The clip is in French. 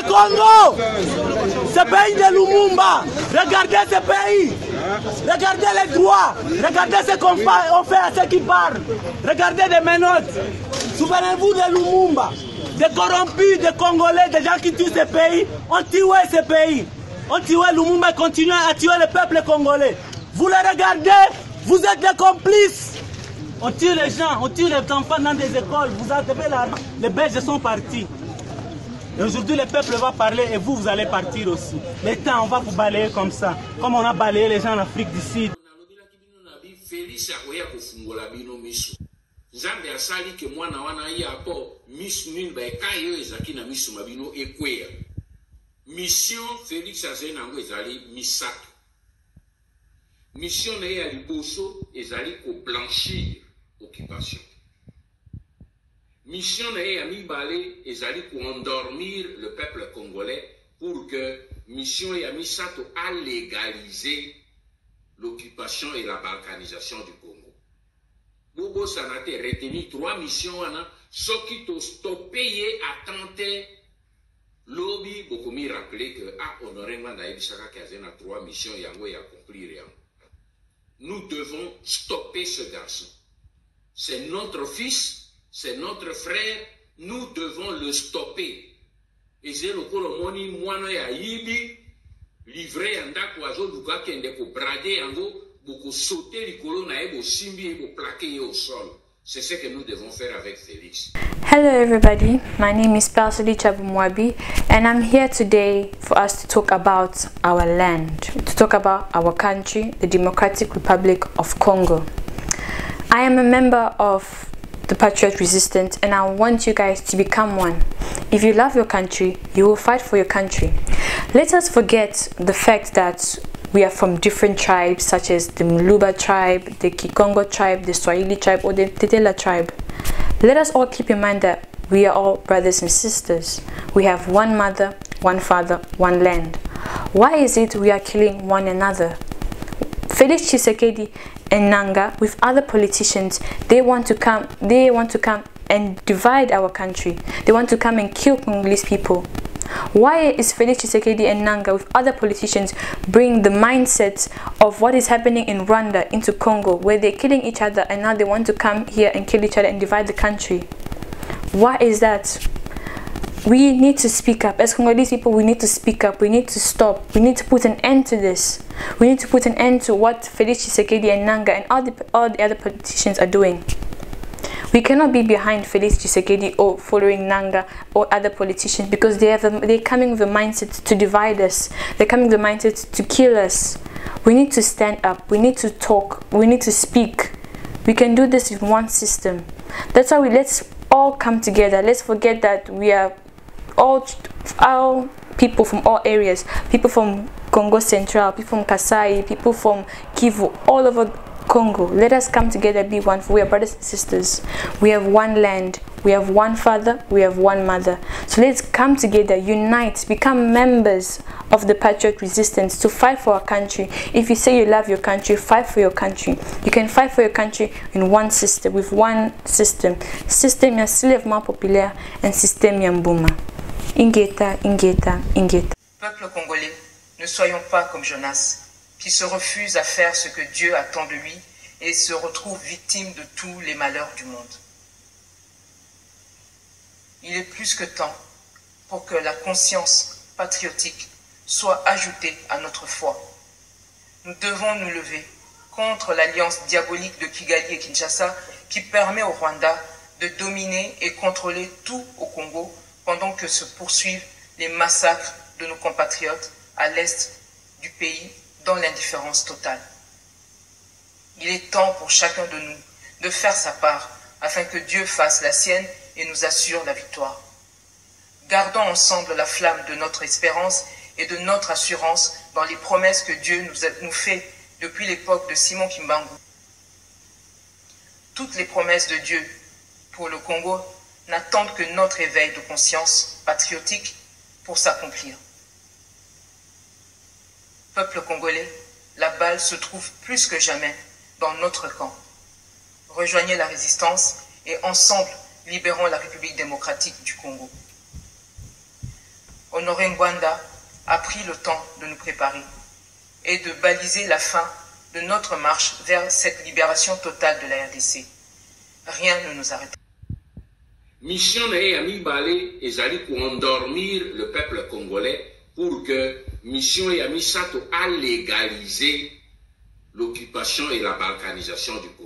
Congo, ce pays de Lumumba. Regardez ce pays. Regardez les droits. Regardez ce qu'on fait à ceux qui parlent. Regardez les menottes. Souvenez-vous de Lumumba. Des corrompus, des Congolais, des gens qui tuent ce pays. On tué ce pays. On tué Lumumba et continue à tuer le peuple congolais. Vous les regardez, vous êtes des complices. On tue les gens, on tue les enfants dans des écoles. Vous avez l'argent. Les Belges sont partis. Et aujourd'hui, le peuple va parler et vous, vous allez partir aussi. Maintenant, on va vous balayer comme ça. Comme on a balayé les gens en Afrique du Sud. Nzambe asali ke mwana wana ya po misu nini ba ekayo ezaki na misu mabino ekwea. Mission Félix Azenango ezali misato. Mission na ya liboso ezali ko blanchir occupation. Mission na ya mibale ezali ko endormir le peuple congolais pour que mission ya misato a légaliser l'occupation et la balkanisation du Congo. Bobo Sanate retenu 3 missions wana soki to stopper attenter lobby beaucoup mi rappeler que honoré nganda ebisaka kazena 3 missions yango ya accomplir yango. Nous devons stopper ce garçon. C'est notre fils, c'est notre frère, nous devons le stopper. Et c'est le kolomoni mwana ya yibi livré anda kwazo luka kende ko brader yango. C'est ce que nous devons faire avec Félix. Hello everybody, my name is Pastor Chabumwabi and I'm here today for us to talk about our land, to talk about our country, the Democratic Republic of Congo. I am a member of the Patriot Resistance and I want you guys to become one. If you love your country, you will fight for your country. Let us forget the fact that we are from different tribes such as the Muluba tribe, the Kikongo tribe, the Swahili tribe or the Tetela tribe. Let us all keep in mind that we are all brothers and sisters. We have one mother, one father, one land. Why is it we are killing one another? Felix Tshisekedi and Nanga with other politicians, they want to come and divide our country. They want to come and kill Congolese people. Why is Felix Tshisekedi and Nanga with other politicians bring the mindset of what is happening in Rwanda into Congo, where they're killing each other and now they want to come here and kill each other and divide the country? Why is that? We need to speak up. As Congolese people, we need to speak up. We need to stop. We need to put an end to this. We need to put an end to what Felix Tshisekedi and Nanga and all the other politicians are doing. We cannot be behind Felix Tshisekedi or following Nanga or other politicians because they're coming with a mindset to divide us. They're coming with a mindset to kill us. We need to stand up. We need to talk. We need to speak. We can do this in one system. That's why let's all come together. Let's forget that we are all people from all areas. People from Congo Central, people from Kasai, people from Kivu, all over Congo. Let us come together, be one, for we are brothers and sisters. We have one land, we have one father, we have one mother. So let's come together, unite, become members of the Patriot Resistance to fight for our country. If you say you love your country, fight for your country. You can fight for your country in one system, with one system. Système ya soulèvement populaire and système ya Mbuma. Ingeta, Ingeta, Ingeta. Peuple congolais, ne soyons pas comme Jonas, qui se refuse à faire ce que Dieu attend de lui et se retrouve victime de tous les malheurs du monde. Il est plus que temps pour que la conscience patriotique soit ajoutée à notre foi. Nous devons nous lever contre l'alliance diabolique de Kigali et Kinshasa qui permet au Rwanda de dominer et contrôler tout au Congo pendant que se poursuivent les massacres de nos compatriotes à l'est du pays dans l'indifférence totale. Il est temps pour chacun de nous de faire sa part afin que Dieu fasse la sienne et nous assure la victoire. Gardons ensemble la flamme de notre espérance et de notre assurance dans les promesses que Dieu nous fait depuis l'époque de Simon Kimbangu. Toutes les promesses de Dieu pour le Congo n'attendent que notre éveil de conscience patriotique pour s'accomplir. Peuple congolais, la balle se trouve plus que jamais dans notre camp. Rejoignez la résistance et ensemble, libérons la République démocratique du Congo. Honoré Ngwanda a pris le temps de nous préparer et de baliser la fin de notre marche vers cette libération totale de la RDC. Rien ne nous arrête. Mission de Amibale ezali pour endormir le peuple congolais pour que Mission Yamisato a légalisé l'occupation et la balkanisation du Congo.